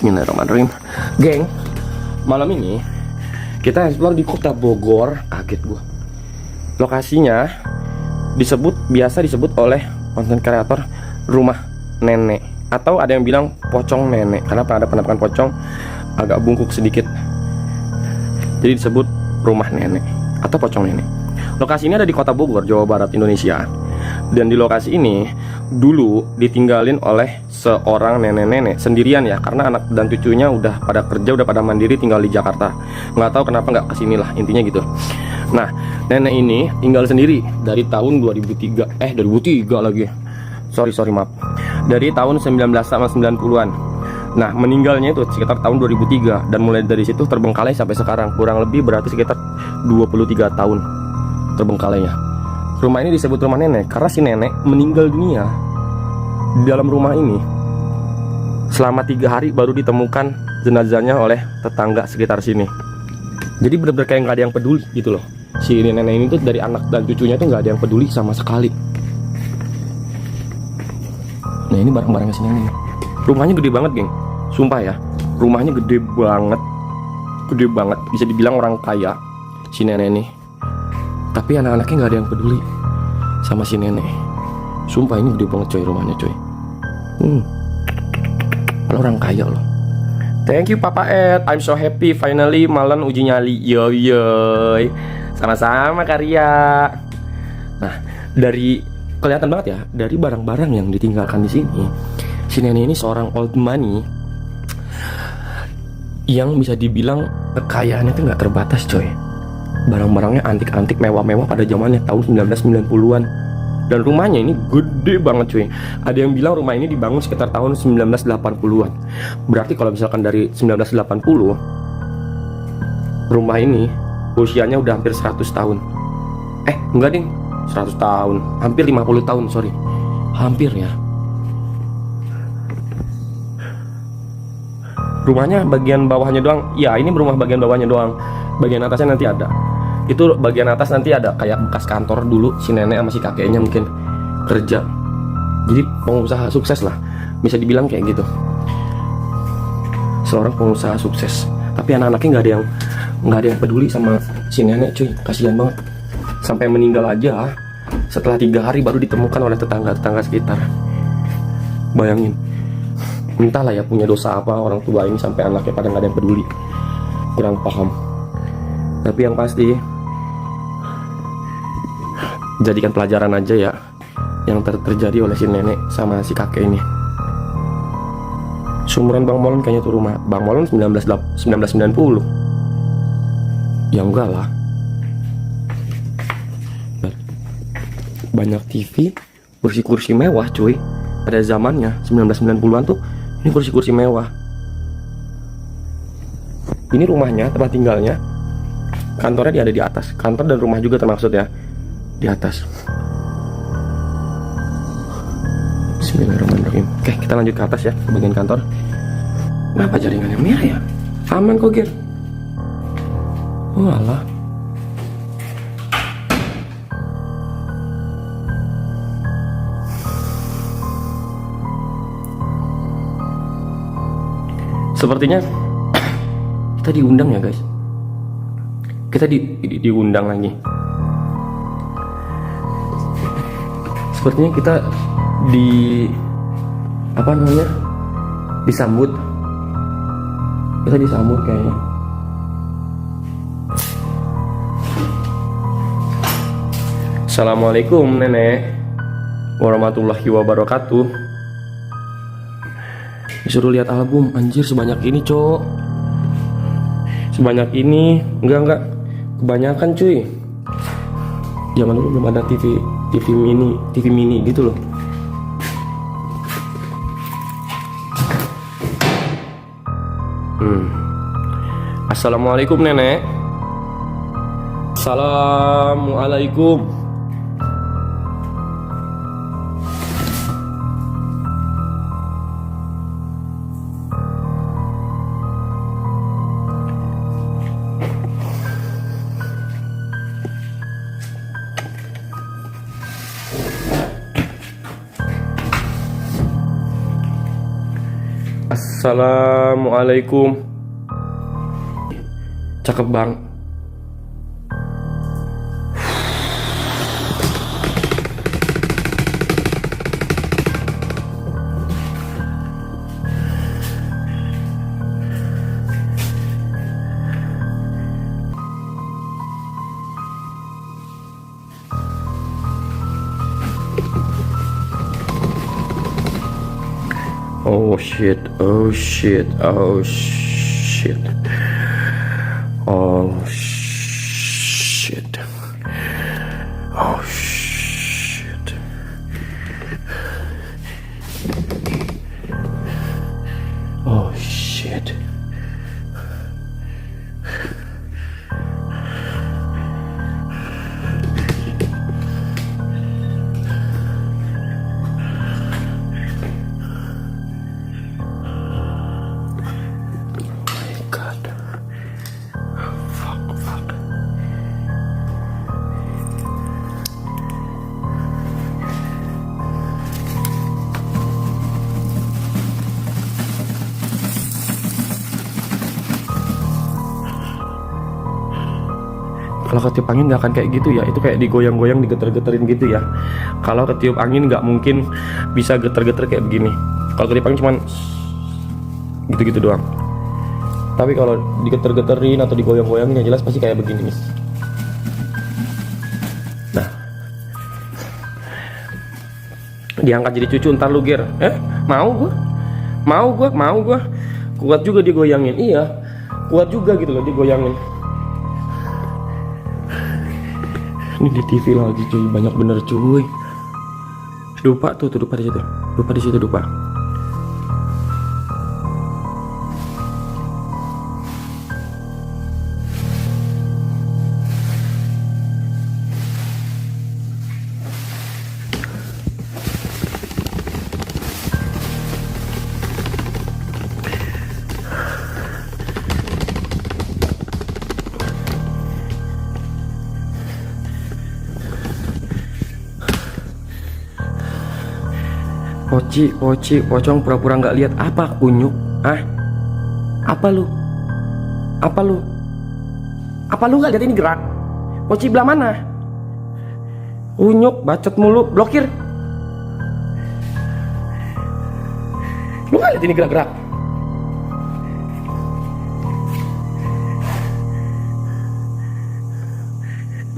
Bismillahirrahmanirrahim. Geng, malam ini kita explore di kota Bogor. Kaget gua. Lokasinya biasa disebut oleh konten kreator rumah nenek, atau ada yang bilang pocong nenek, karena ada penampakan pocong agak bungkuk sedikit. Jadi disebut rumah nenek atau pocong nenek. Lokasi ini ada di kota Bogor, Jawa Barat, Indonesia. Dan di lokasi ini dulu ditinggalin oleh seorang nenek-nenek sendirian ya, karena anak dan cucunya udah pada kerja, udah pada mandiri, tinggal di Jakarta. Nggak tahu kenapa nggak kesini lah, intinya gitu. Nah, nenek ini tinggal sendiri dari tahun 2003 lagi. Sorry maaf. Dari tahun 1990-an. Nah, meninggalnya itu sekitar tahun 2003, dan mulai dari situ terbengkalai sampai sekarang. Kurang lebih berarti sekitar 23 tahun terbengkalainya. Rumah ini disebut rumah nenek karena si nenek meninggal dunia di dalam rumah ini. Selama 3 hari baru ditemukan jenazahnya oleh tetangga sekitar sini. Jadi benar-benar kayak nggak ada yang peduli gitu loh. Si nenek ini tuh dari anak dan cucunya tuh nggak ada yang peduli sama sekali. Nah, ini barang-barangnya si nenek. Rumahnya gede banget, geng. Sumpah ya, rumahnya gede banget. Gede banget, bisa dibilang orang kaya si nenek ini. Tapi anak-anaknya nggak ada yang peduli sama si nenek. Sumpah ini gede banget coy rumahnya coy. Kalau orang kaya loh. Thank you Papa Ed, I'm so happy finally malam uji nyali. Yoy. Sama-sama Karya. Nah, dari kelihatan banget ya, dari barang-barang yang ditinggalkan di sini, si nenek ini seorang old money yang bisa dibilang kekayaannya itu nggak terbatas coy. Barang-barangnya antik-antik, mewah-mewah pada zamannya tahun 1990-an. Dan rumahnya ini gede banget cuy. Ada yang bilang rumah ini dibangun sekitar tahun 1980-an. Berarti kalau misalkan dari 1980, rumah ini usianya udah hampir 100 tahun. Enggak ding, 100 tahun, hampir 50 tahun, sorry. Hampir ya. Rumahnya bagian bawahnya doang. Ya, ini rumah bagian bawahnya doang. Bagian atasnya nanti ada. Itu bagian atas nanti ada kayak bekas kantor dulu si nenek sama si kakeknya mungkin kerja. Jadi pengusaha sukses lah, bisa dibilang kayak gitu. Seorang pengusaha sukses. Tapi anak-anaknya nggak ada yang peduli sama si nenek cuy. Kasihan banget. Sampai meninggal aja setelah 3 hari baru ditemukan oleh tetangga-tetangga sekitar. Bayangin. Entahlah ya punya dosa apa orang tua ini sampai anaknya pada nggak ada yang peduli. Kurang paham. Tapi yang pasti jadikan pelajaran aja ya yang terjadi oleh si nenek sama si kakek ini. Seumuran Bang Molon kayaknya tuh rumah. Bang Molon 1990. Ya enggak lah. Banyak TV, kursi-kursi mewah cuy. Pada zamannya 1990-an tuh ini kursi-kursi mewah. Ini rumahnya, tempat tinggalnya. Kantornya dia ada di atas. Kantor dan rumah juga termaksud ya, di atas. Bismillahirrahmanirrahim. Oke, kita lanjut ke atas ya, ke bagian kantor. Kenapa jaringannya merah ya? Aman kok, Gir. Oh alah. Sepertinya kita diundang ya guys. Kita diundang lagi. Sepertinya kita disambut. Kita disambut kayaknya. Assalamualaikum nenek warahmatullahi wabarakatuh. Disuruh lihat album, anjir sebanyak ini cok. Sebanyak ini, enggak kebanyakan cuy. Zaman dulu belum ada TV mini gitu loh. Assalamualaikum nenek. Assalamualaikum. Assalamualaikum. Cakep bang. Oh shit, oh shit, oh shit. Oh shit. Oh shit. Oh shit. Kalau ketiup angin nggak akan kayak gitu ya, itu kayak digoyang-goyang, digeter-geterin gitu ya. Kalau ketiup angin nggak mungkin bisa geter-geter kayak begini. Kalau ketiup angin cuman gitu-gitu doang. Tapi kalau digeter-geterin atau digoyang-goyangin yang jelas pasti kayak begini nih. Nah, diangkat jadi cucu ntar lu Ger. Mau gua. Kuat juga digoyangin. Iya, kuat juga gitu loh digoyangin. Ini di TV lagi cuy, banyak bener cuy. Dupa tuh dupa di situ. Dupa di situ dupa. Pocong pura-pura nggak lihat apa kunyuk? Apa lu? Apa lu nggak lihat ini gerak? Poci belah mana? Kunyuk, bacot mulu, blokir. Lu nggak lihat ini gerak-gerak?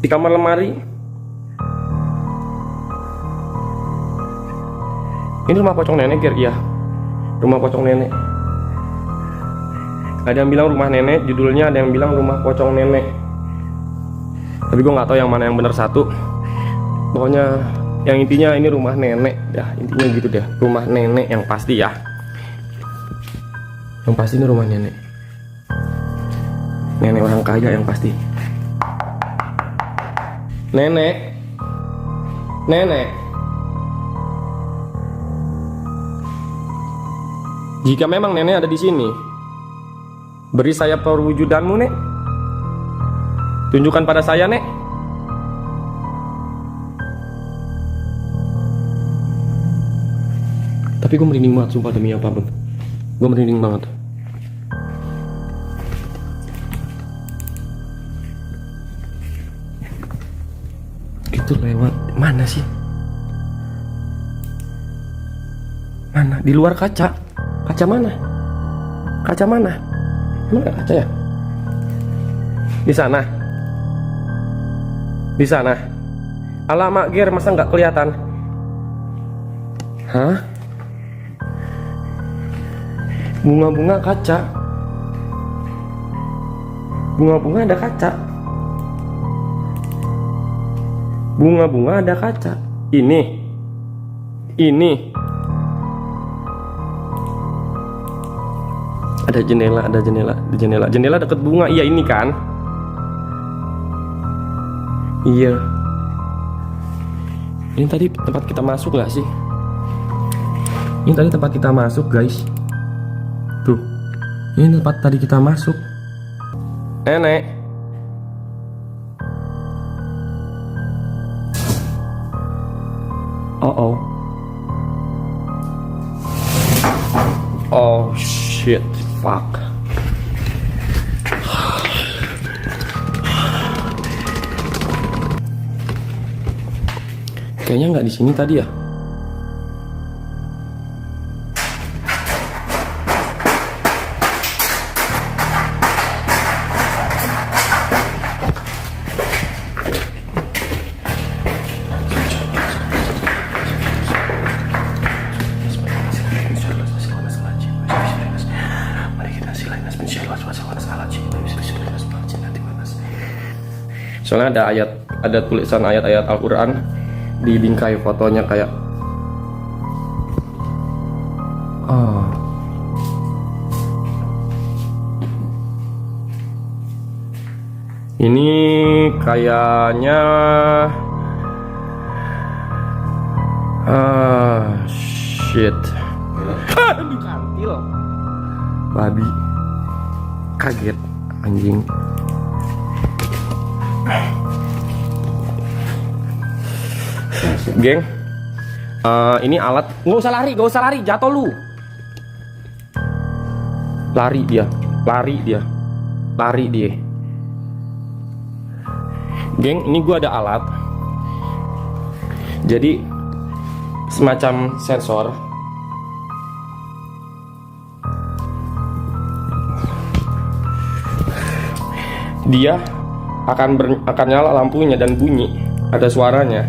Di kamar lemari. Ini rumah pocong nenek Ger, iya. Rumah pocong nenek. Ada yang bilang rumah nenek, judulnya ada yang bilang rumah pocong nenek. Tapi gue nggak tahu yang mana yang benar satu. Pokoknya yang intinya ini rumah nenek, dah intinya gitu deh. Rumah nenek yang pasti ya. Yang pasti ini rumah nenek. Nenek orang kaya yang pasti. Nenek. Jika memang nenek ada di sini, beri saya perwujudanmu, Nek. Tunjukkan pada saya, Nek. Tapi gue merinding banget, sumpah demi apapun. Gue merinding banget. Itu lewat mana sih? Mana? Di luar kaca. Kaca mana? Emang ada kaca ya? Di sana. Alamak Ger, masa nggak kelihatan? Hah? Bunga-bunga kaca. Bunga-bunga ada kaca. Bunga-bunga ada kaca. Ini. Ada jendela deket bunga. Iya ini kan. Iya. Ini tadi tempat kita masuk gak sih? Ini tadi tempat kita masuk guys. Tuh. Ini tempat tadi kita masuk. Nenek. Oh shit, fuck. Kayaknya nggak di sini tadi ya. Soalnya ada tulisan ayat-ayat Al-Quran di bingkai fotonya kayak ini kayaknya shit. Aduh, kantil. Babi. Kaget anjing. Geng, ini alat. Nggak usah lari, jatuh lu. Lari dia. Geng, ini gua ada alat. Jadi semacam sensor. Dia akan nyala lampunya dan bunyi, ada suaranya.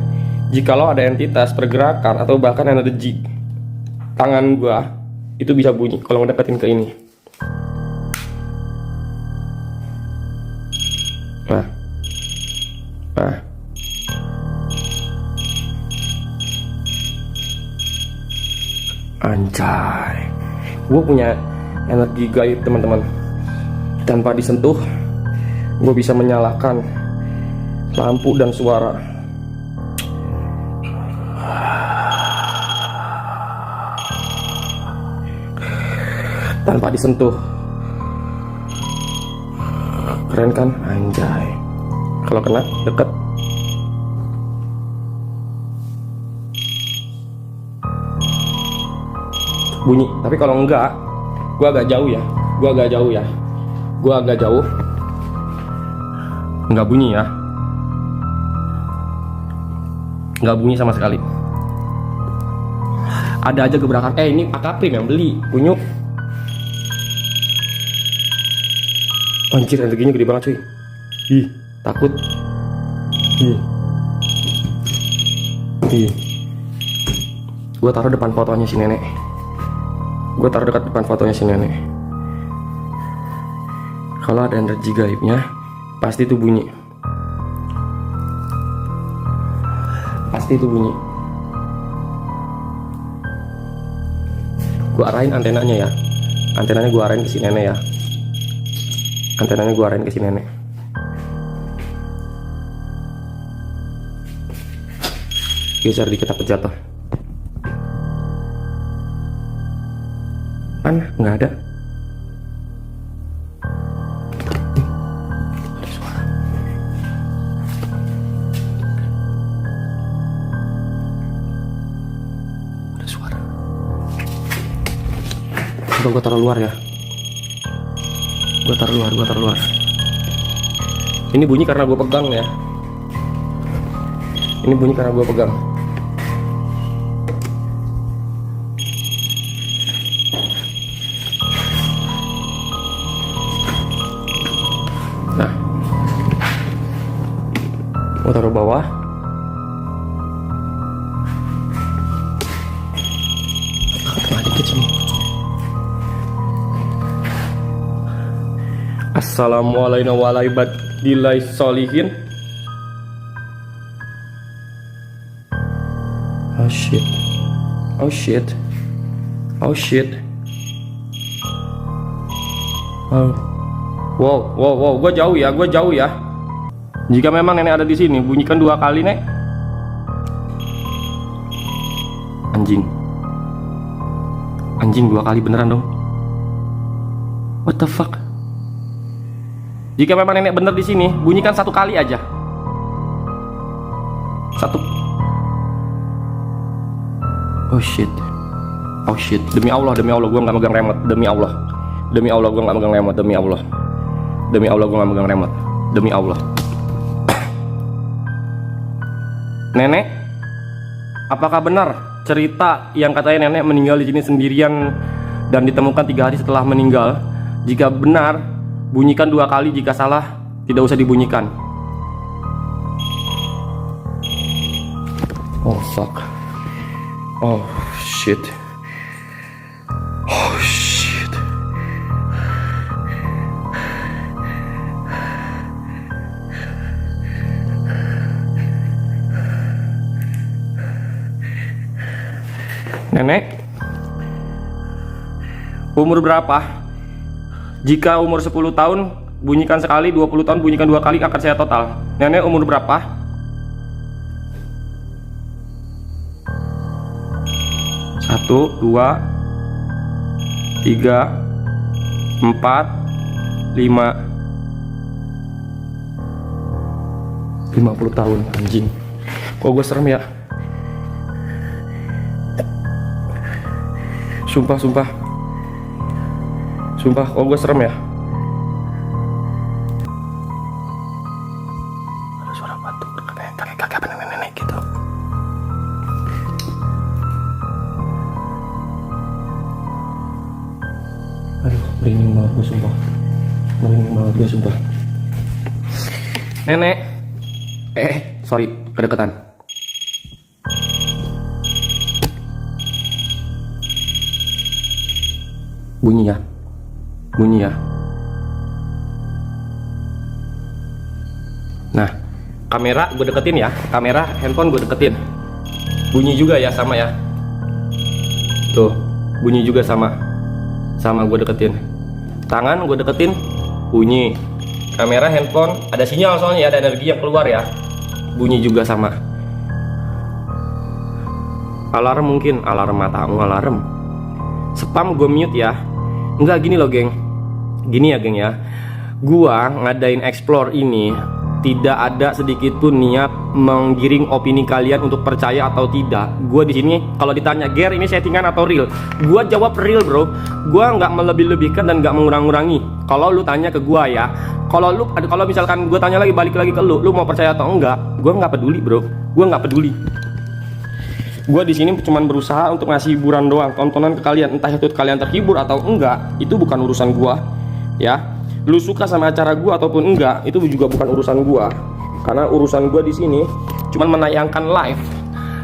Jikalau ada entitas, pergerakan, atau bahkan energi tangan gua, itu bisa bunyi kalau ngedeketin ke ini. Nah. Anjay. Gua punya energi gaib, teman-teman. Tanpa disentuh, gua bisa menyalakan lampu dan suara. Tanpa disentuh. Keren kan? Anjay. Kalau kena deket. Bunyi. Tapi kalau enggak, gua agak jauh ya. Enggak bunyi ya. Enggak bunyi sama sekali. Ada aja gebrakan. Ini AKP yang beli. Kunyuk. Anjir, energinya gede banget cuy. Ih, takut. Ih. Gua taruh depan fotonya si nenek. Gua taruh dekat depan fotonya si nenek. Kalau ada energi gaibnya, pasti itu bunyi. Gua arahin antenanya ya. Antenanya gua arahin ke si nenek ya. Geser dikit takut jatuh. Mana? Nggak ada. Ada suara. Coba gue taruh luar ya. Gue taruh luar. Ini bunyi karena gue pegang ya. Nah, gue taruh bawah. Tengah dikit sini. Assalamualaikum warahmatullahi wabarakatuh. Oh shit. Wow, gua jauh ya. Jika memang nenek ada di sini, bunyikan 2 kali, Nek. Anjing 2 kali beneran dong. What the fuck? Jika memang nenek bener di sini, bunyikan 1 kali aja. 1. Oh shit. Demi Allah, gua nggak megang remote, demi Allah. Demi Allah gue nggak megang remote, demi Allah. Demi Allah gue nggak megang remote, demi Allah. Nenek, apakah benar cerita yang katanya nenek meninggal di sini sendirian dan ditemukan 3 hari setelah meninggal? Jika benar, bunyikan 2 kali. Jika salah, tidak usah dibunyikan. Oh fuck. Oh shit. Oh shit. Nenek, umur berapa? Jika umur 10 tahun, bunyikan sekali. 20 tahun, bunyikan 2 kali, akan saya total. Nenek umur berapa? 1, 2, 3, 4, 5. 50 tahun, anjing. Kok gue serem ya? Sumpah, kok gue serem ya? Ada suara batuk, katanya kakek-kakek apa nenek-nenek gitu. Aduh, merinding banget gue sumpah. Nenek, sorry, kedekatan. Bunyi ya. Nah, kamera gue deketin ya, kamera handphone gue deketin. Bunyi juga ya, sama ya. Tuh, bunyi juga sama gue deketin. Tangan gue deketin, bunyi. Kamera handphone ada sinyal soalnya, ada energi yang keluar ya. Bunyi juga sama. Alarm mungkin, alarm matamu, alarm. Spam gue mute ya. Enggak, gini loh geng. Gini ya geng ya. Gua ngadain explore ini tidak ada sedikit pun niat menggiring opini kalian untuk percaya atau tidak. Gua di sini kalau ditanya, "Ger, ini settingan atau real?" Gua jawab real, bro. Gua nggak melebih-lebihkan dan nggak mengurang-ngurangi. Kalau lu tanya ke gua ya, kalau misalkan gua tanya lagi, balik lagi ke lu mau percaya atau enggak? Gua nggak peduli, bro. Gua nggak peduli. Gue di sini cuma berusaha untuk ngasih hiburan doang, tontonan ke kalian. Entah itu kalian terhibur atau enggak, itu bukan urusan gue, ya. Lu suka sama acara gue ataupun enggak, itu juga bukan urusan gue. Karena urusan gue di sini cuma menayangkan live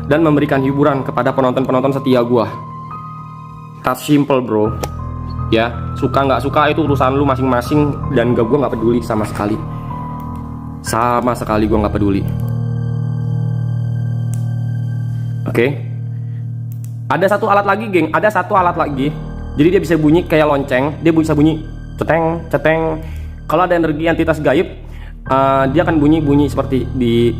dan memberikan hiburan kepada penonton-penonton setia gue. That's simple, bro. Ya, suka nggak suka itu urusan lu masing-masing dan gue nggak peduli sama sekali. Sama sekali gue nggak peduli. Oke. Ada satu alat lagi, geng. Ada satu alat lagi. Jadi dia bisa bunyi kayak lonceng. Dia bisa bunyi ceteng, ceteng. Kalau ada energi entitas gaib, dia akan bunyi seperti di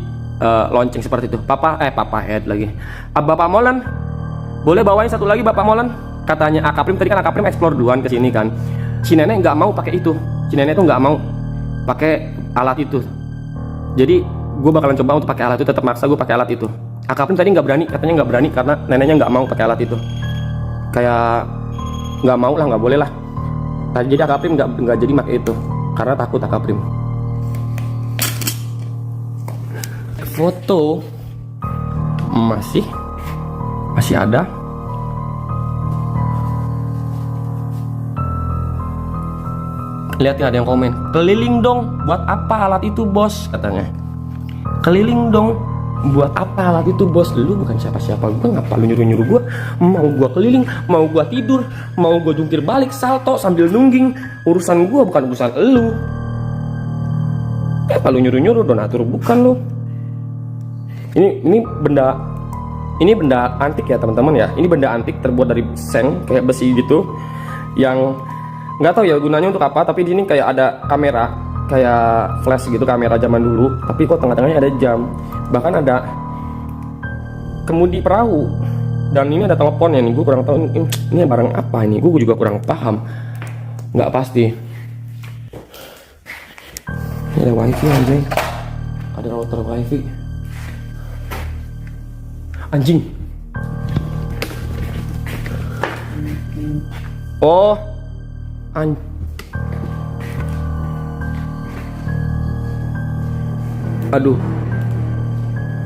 lonceng seperti itu. Papa head lagi. Bapak Molan, boleh bawain satu lagi Bapak Molan? Katanya Akaprim, tadi kan Akaprim explore duluan ke sini kan. Si nenek nggak mau pakai itu. Si nenek tuh nggak mau pakai alat itu. Jadi gue bakalan coba untuk pakai alat itu. Tetap maksa gue pakai alat itu. Akaprim tadi nggak berani, katanya nggak berani karena neneknya nggak mau pakai alat itu. Kayak nggak mau lah, nggak boleh lah. Jadi Akaprim nggak jadi pakai itu karena takut Akaprim. Foto masih ada. Lihat ya, ada yang komen, "Keliling dong, buat apa alat itu bos?" katanya. Keliling dong, buat apa alat itu bos? Lu bukan siapa-siapa gue, ngapa lu nyuruh-nyuruh gue? Mau gue keliling, mau gue tidur, mau gue jungkir balik salto sambil nungging, urusan gue bukan urusan lu. Apa lu nyuruh-nyuruh donatur? Bukan lu. Ini benda antik ya teman-teman ya. Ini benda antik terbuat dari seng kayak besi gitu, yang nggak tahu ya gunanya untuk apa. Tapi di sini kayak ada kamera, kayak flash gitu, kamera zaman dulu. Tapi kok tengah-tengahnya ada jam. Bahkan ada kemudi perahu. Dan ini ada teleponnya nih. Gue kurang tahu ini barang apa ini. Gue juga kurang paham. Nggak pasti. Ini ada wifi anjing. Ada router wifi. Anjing. Oh, An Aduh.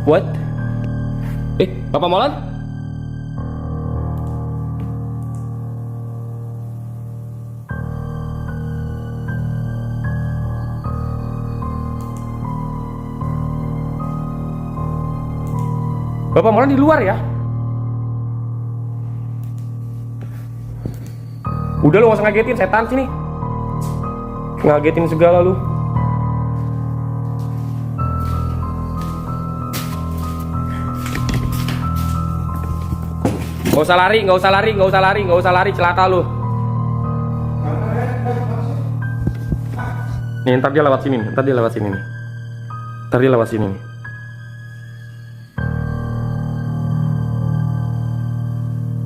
What? Bapak Molan? Bapak Molan di luar ya? Udah lu gak usah ngagetin, setan sini. Ngagetin segala lu. Gak usah lari, gak usah lari, gak usah lari, gak usah lari, celaka lu. Nih, ntar dia lewat sini nih, ntar dia lewat sini nih. Ntar dia lewat sini nih.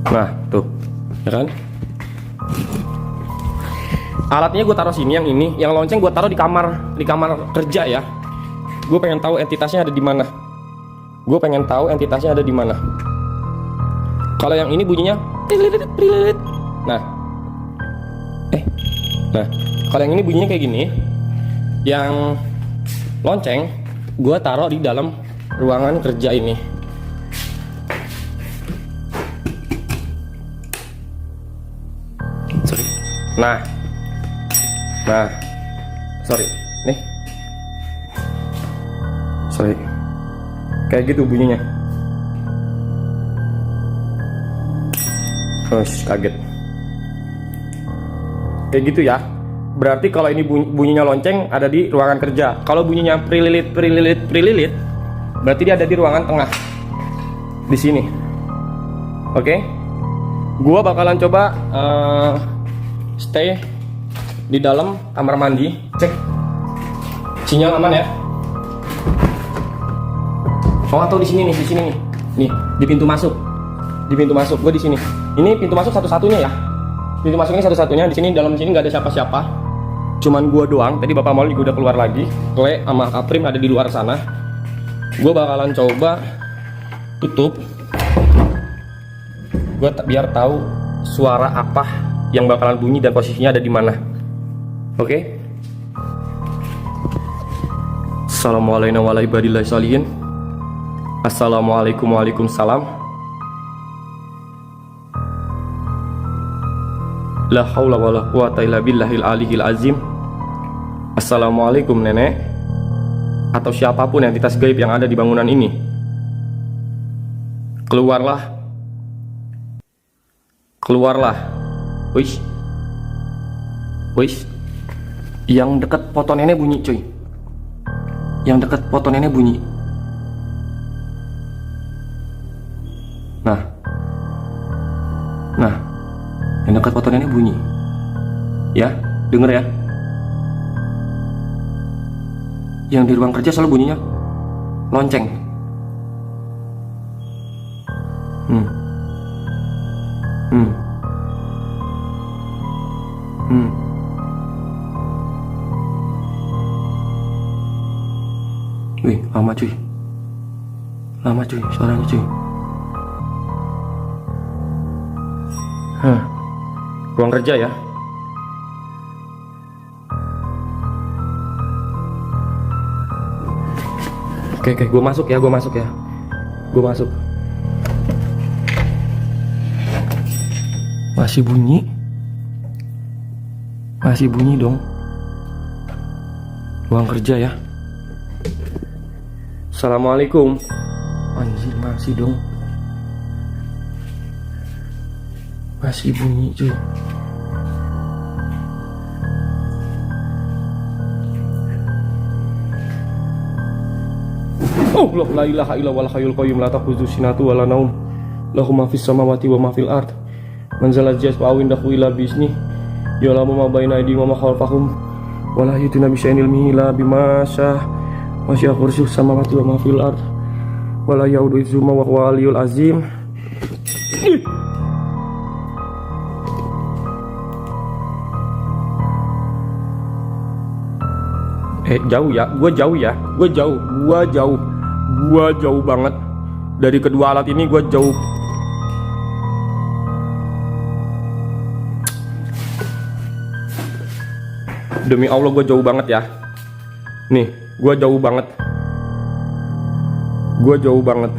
Nah, tuh, ya kan? Alatnya gue taruh sini, yang ini, yang lonceng gue taruh di kamar kerja ya. Gue pengen tahu entitasnya ada di mana. Gue pengen tahu entitasnya ada di mana. Kalau yang ini bunyinya prililit. Nah, kalau yang ini bunyinya kayak gini. Yang lonceng gue taruh di dalam ruangan kerja ini. Sorry. Nah, sorry, nih, sorry, kayak gitu bunyinya. Kaget. Kayak gitu ya. Berarti kalau ini bunyinya lonceng ada di ruangan kerja. Kalau bunyinya prililit, berarti dia ada di ruangan tengah. Di sini. Oke. Gua bakalan coba stay di dalam kamar mandi, cek sinyal aman ya. Oh, atau di sini nih, di sini nih. Nih, di pintu masuk. Di pintu masuk, gue di sini. Ini pintu masuk satu-satunya ya. Pintu masuk ini satu-satunya. Di sini, dalam sini nggak ada siapa-siapa. Cuman gue doang. Tadi Bapak Maul juga udah keluar lagi. Kle sama Aprim ada di luar sana. Gue bakalan coba tutup. Gue biar tahu suara apa yang bakalan bunyi dan posisinya ada di mana. Oke. Assalamualaikum warahmatullahi wabarakatuh. Assalamualaikum waalaikumsalam. La haula wala quwata illa billahil aliyil azim. Assalamualaikum nenek, atau siapapun entitas gaib yang ada di bangunan ini. Keluarlah. Keluarlah. Wis. Yang dekat foto nenek bunyi, cuy. Yang dekat foto nenek bunyi. Nah, yang dekat foto nenek bunyi. Ya, denger ya. Yang di ruang kerja selalu bunyinya lonceng. Wih, lama cuy. Lama cuy, suaranya cuy. Ruang kerja ya. Oke, gue masuk ya. Gue masuk. Masih bunyi dong. Ruang kerja ya. Assalamualaikum. Anjir, masih dong. Masih bunyi cuy. Allah la ilaha illa wal hayyul qayyum la ta'khudhuhu sinatun wa la naum lahu ma fis samawati wa ma fil ard man zal jaz wa indahu illa bisni ya'lamu ma baina aydihim wa ma khalfahum wa la yuhituna bi syai'in ilmihi illa bima syaa wa syaa kursiyyuhu samawati wa ma fil ard wa la ya'uduhu hifdzuhuma wa huwal aliyyul azim. Jauh ya, gue jauh banget dari kedua alat ini, gue jauh. Demi Allah gue jauh banget ya. Nih, gue jauh banget. Gue jauh banget.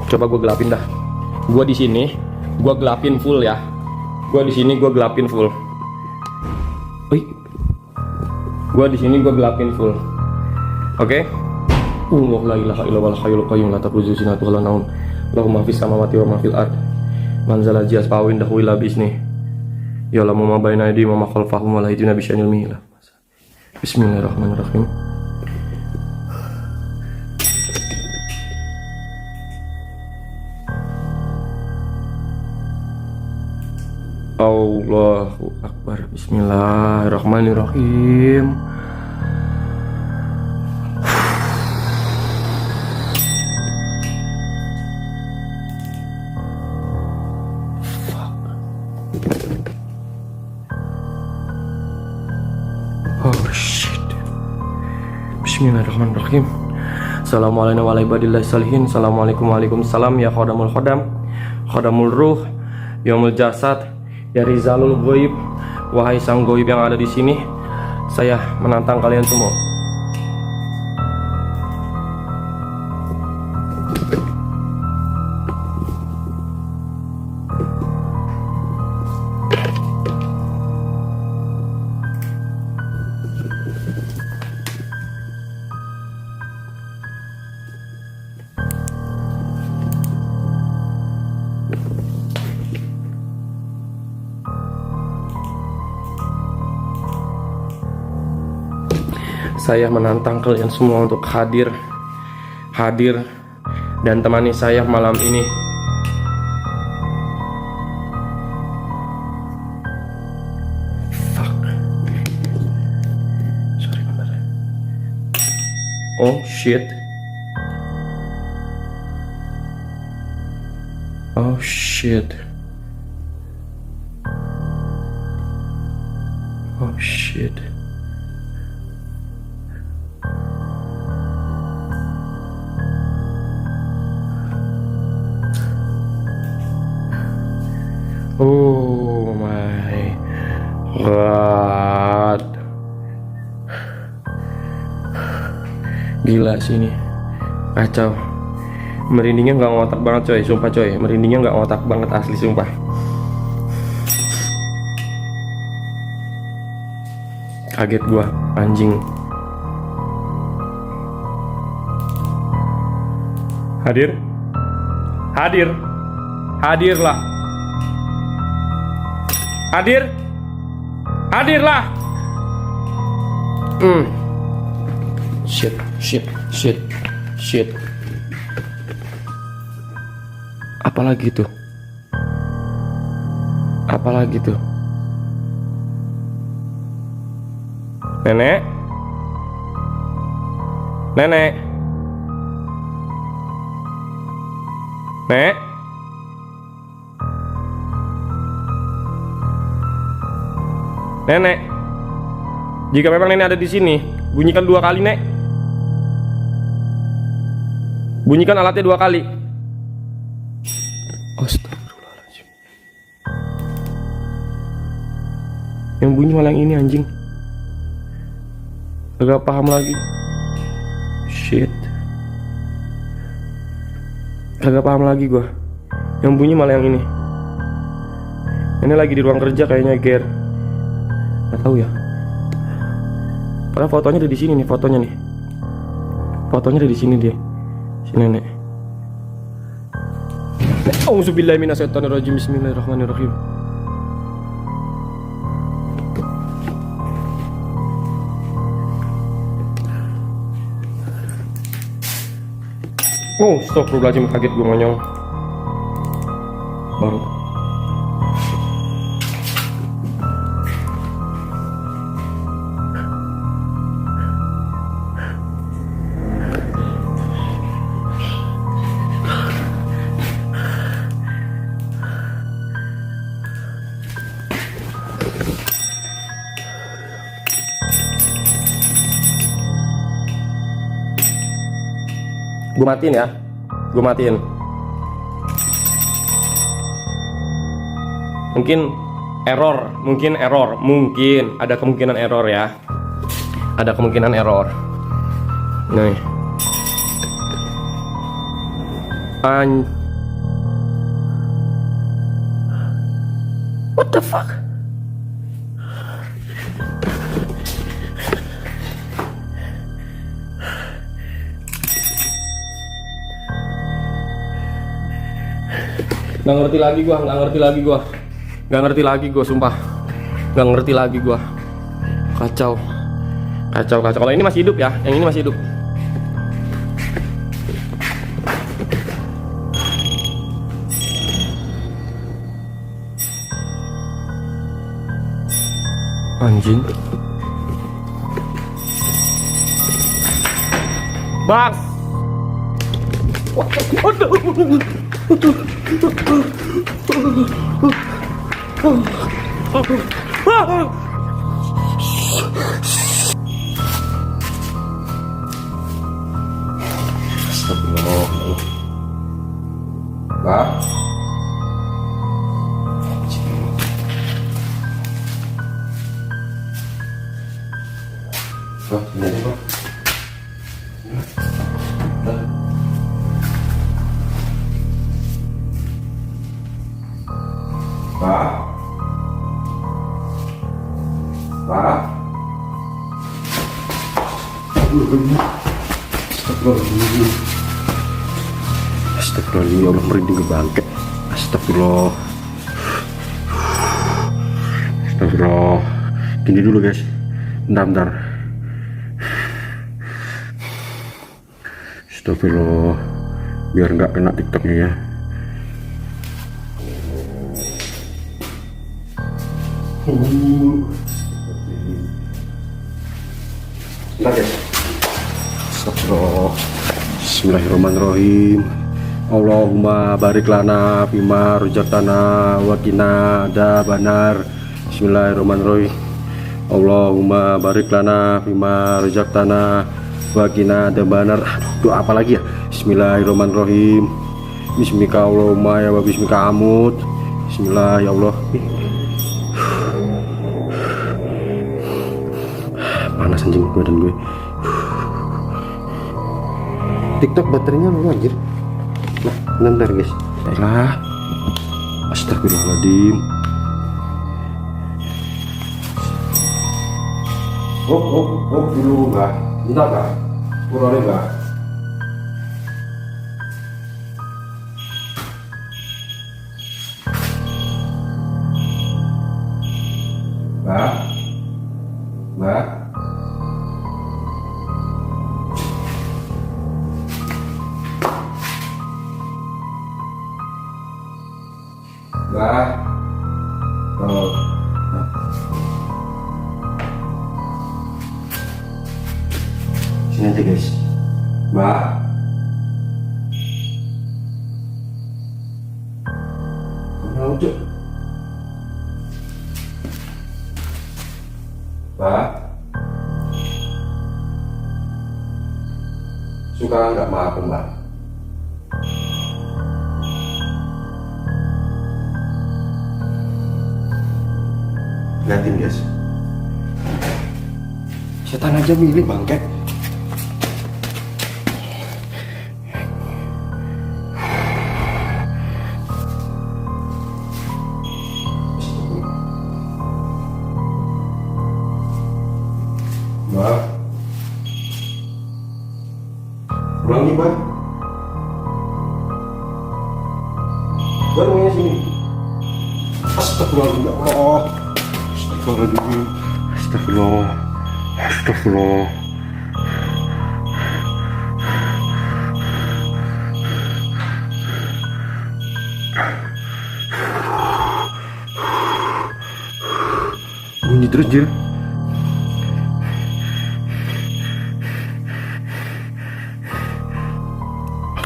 Coba gue gelapin dah. Gue di sini, gue gelapin full ya. Gue di sini, gue gelapin full. Gue di sini, gue gelapin full. Oke? La ilaha illallah hayyul qayyum la ta'khudhuhu sinatun wa la naum. Lahu ma fis samawati wa ma fil ard. Manzala jaz pawin dahu ila bisni. Ya la ma baina aydihim wa ma khalfahum wa la yadina bi syai'in ilmihi. Bismillahirrahmanirrahim. Allahu Akbar. Bismillahirrahmanirrahim. Oh shit. Bismillahirrahmanirrahim. Assalamualaikum warahmatullahi wabarakatuh. Assalamualaikum waalaikumsalam ya khodamul khodam, khodamul ruh, yaumul jasad, ya rizalul goib. Wahai sang goib yang ada di sini, saya menantang kalian semua. Saya menantang kalian semua untuk hadir dan temani saya malam ini. Fuck. Sorry bener. Oh shit. Oh shit. Oh shit. Oh my god. Gila sih ini. Kacau. Merindingnya nggak ngotak banget coy, sumpah coy. Merindingnya nggak ngotak banget asli sumpah. Kaget gua, anjing. Hadir? Hadir? Hadirlah. Hadir? Hadirlah. Shit, shit, shit, shit. Apalagi tuh? Apalagi tuh? Nenek? Nenek? Nek? Nenek, jika memang nenek ada di sini, bunyikan 2 kali, Nek. Bunyikan alatnya 2 kali. Astagfirullahaladzim. Yang bunyi malah yang ini anjing. Agak paham lagi. Shit. Agak paham lagi gua. Yang bunyi malah yang ini. Ini lagi di ruang kerja kayaknya, Ger. Nggak tahu ya. Padahal fotonya ada di sini nih, fotonya nih. Fotonya ada di sini dia. Si nenek. Auzubillahi minasyaitonirrajim. Bismillahirrahmanirrahim. Oh, astagfirullahaladzim, kaget gue monyong. Baru. Gue matiin ya. Gue matiin. Mungkin error, mungkin ada kemungkinan error ya. Ada kemungkinan error. Nih. What the fuck? Nggak ngerti lagi gua, sumpah. Nggak ngerti lagi gua. Kacau. Kalau ini masih hidup ya, yang ini masih hidup. Anjing. Bang. Astagfirullah. Bang. Ini aja, Bang. Pak. Astagfirullah, ya Allah, merinding ke bangke. Astagfirullah. Gini dulu guys. Bentar. Astagfirullah, biar nggak kena TikToknya ya. Bentar guys. Astagfirullah. Bismillahirrahmanirrahim. Allahumma barik lana fima razaqtana wa qina adzabannar. Bismillahirrahmanirrahim. Allahumma barik lana fima razaqtana wa qina adzabannar. Doa apa lagi ya? Bismillahirrahmanirrahim. Bismika Allahumma ya wa bismika amut. Bismillah ya Allah. Panas anjing badan gue. TikTok baterainya lu anjir. Nah, bentar guys. Baiklah. Astagfirullahaladzim. Oh dulu enggak. Bentar enggak? Kurangnya enggak? Mbak. Sini aja guys. Mbak. Mana udah? Mbak. Suka nggak sama aku, Mbak? Liatin guys. Setan aja milih bangke. Mbak. Pulang nih, Mbak. Mbak, rumahnya sini. Astagfirullahaladzim, ya Allah. Astagfirullahaladzim. Astagfirullah. Bunyi terus, Jir.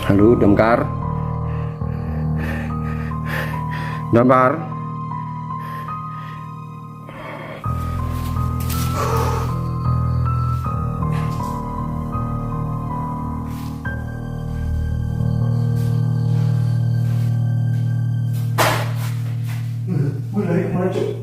Halo, Damkar. Gue lari kemana, Cuk?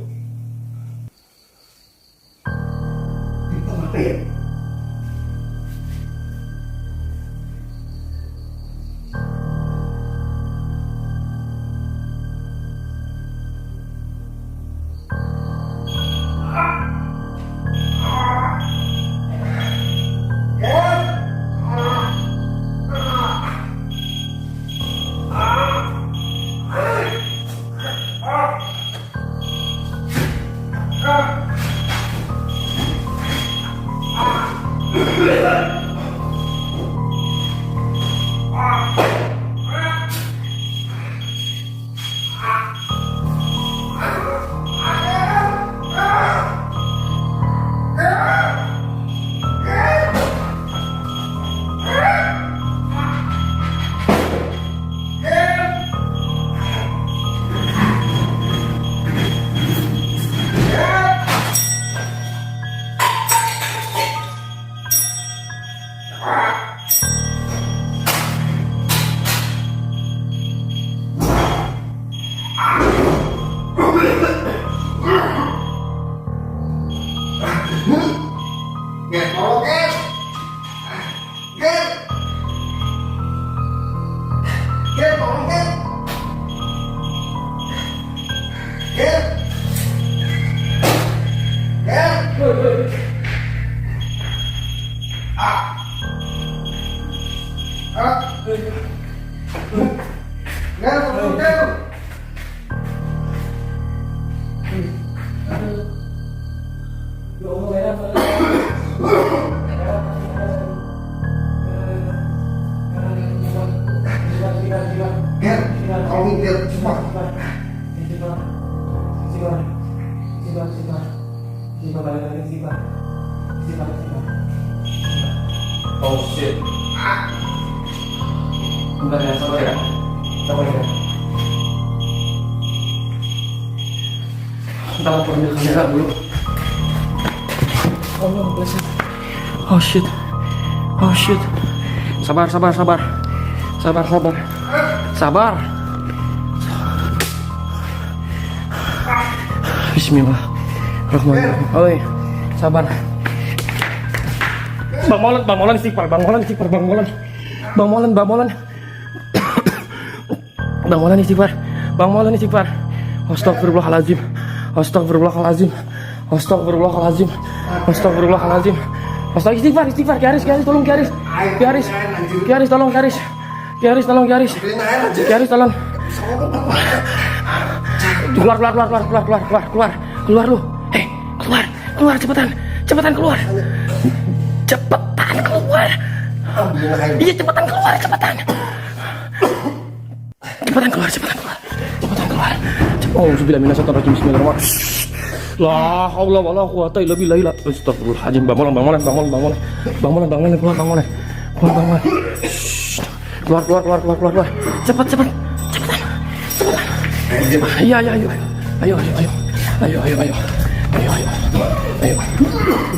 Ger, tolong Ger. Ger. Ger, tolong Ger. Ger. Ger. Ger, tolong Ger. Ger, tolong Ger, cepat. Oh shit. Bentar ya, sabar ya. Sabar ya. Kita lapor di kamera dulu. Oh shit. Oh shit. Sabar, sabar, sabar. Sabar, sabar. Sabar. Bismillahirrahmanirrahim. Oi, sabar. Bang Molan istighfar, Bang Molan istighfar, Bang Molan. Bang Molan, Bang Molan. Bang Molan istighfar. Bang Molan istighfar. Astagfirullahalazim. Astagfirullahalazim. Astagfirullahalazim. Astagfirullahalazim. Astagfirullah, istighfar, Ki Haris, tolong Ki Haris. Ki Haris, tolong Ki Haris. Ki Haris, tolong Ki Haris. Ki Haris, tolong. Keluar lu. Hei, keluar cepetan. Cepetan keluar. Cepetan keluar. Iya, cepetan keluar, cepetan. Cepetan keluar. Oh, bismillahirrahmanirrahim. Bismillahirrahmanirrahim. La haula wala quwata illa billah. Astagfirullahaladzim. Bang Molan. Keluar. Cepetan. Iya. Ayo.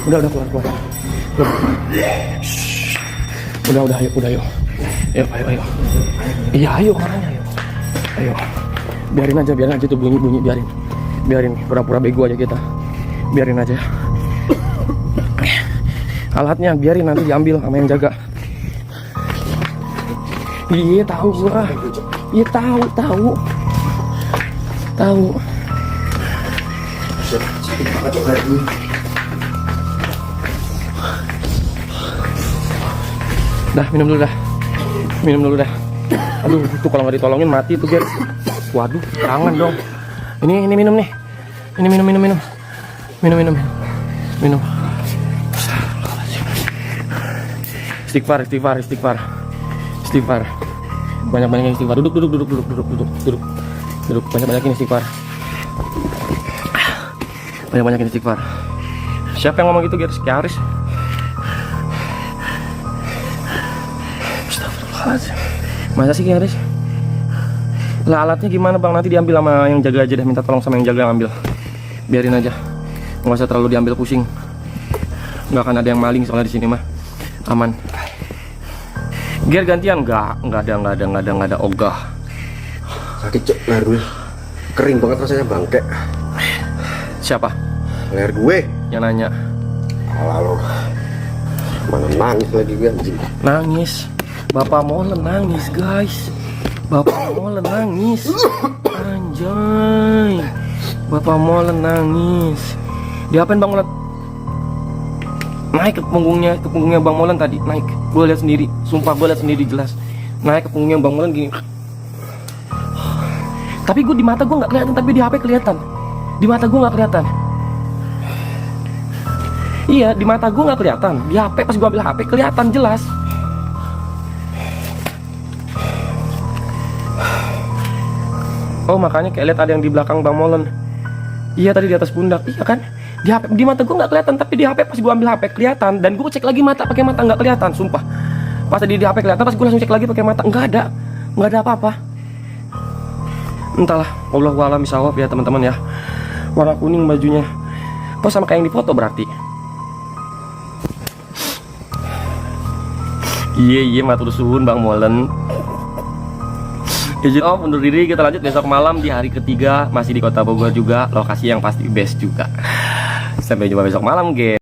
Udah keluar. Udah, ayo. Ayo. Iya, ayo makanya ayo. Biarin aja tuh bunyi, biarin pura-pura bego aja kita. Biarin aja. Alatnya biarin nanti diambil sama yang jaga. Iya, tahu gua. Iya, tahu. Dah, minum dulu dah. Aduh, itu kalau nggak ditolongin mati tuh, guys. Waduh, jangan dong. Ini minum nih. Ini minum. Istighfar. Banyak-banyakin istighfar. Duduk. Banyak-banyakin istighfar. Banyak-banyakin istighfar. Siapa yang ngomong gitu, guys? Ki Haris. Astagfirullahaladzim. Masa sih Ki Haris? Lah, alatnya gimana Bang? Nanti diambil sama yang jaga aja dah. Minta tolong sama yang jaga ngambil. Biarin aja. Nggak usah terlalu diambil pusing. Nggak akan ada yang maling soalnya di sini mah. Aman. Gear gantian? Nggak ada ogah. Sakit cok, leher gue. Kering banget rasanya, bangke. Siapa? Leher gue. Yang nanya. Lalu mana nangis lagi gue, anjing. Nangis. Bapak Molen nangis, guys. Anjay. Bapak Molen nangis. Diapain Bang Molen? Naik ke punggungnya Bang Molen tadi. Naik. Gue lihat sendiri. Sumpah gue lihat sendiri jelas. Naik ke punggungnya Bang Molen gini. Tapi gue di mata gue nggak kelihatan, tapi di HP kelihatan. Di mata gue nggak kelihatan. Iya, di mata gue nggak kelihatan. Di HP pas gue ambil HP kelihatan jelas. Oh, makanya kayak lihat ada yang di belakang Bang Molen. Iya, tadi di atas pundak. Iya kan? Di HP, di mata gue nggak kelihatan, tapi di HP pas gue ambil HP kelihatan. Dan gue cek lagi mata pakai mata nggak kelihatan, sumpah. Pas tadi di HP kelihatan, pas gue langsung cek lagi pakai mata nggak ada apa-apa. Entahlah, wallahu a'lam bishawab ya teman-teman ya. Warna kuning bajunya. Pas sama kayak yang di foto berarti. Iya, matur suwun Bang Molen. Izin undur diri, kita lanjut besok malam di hari ketiga, masih di Kota Bogor juga, lokasi yang pasti best juga. Sampai jumpa besok malam, guys.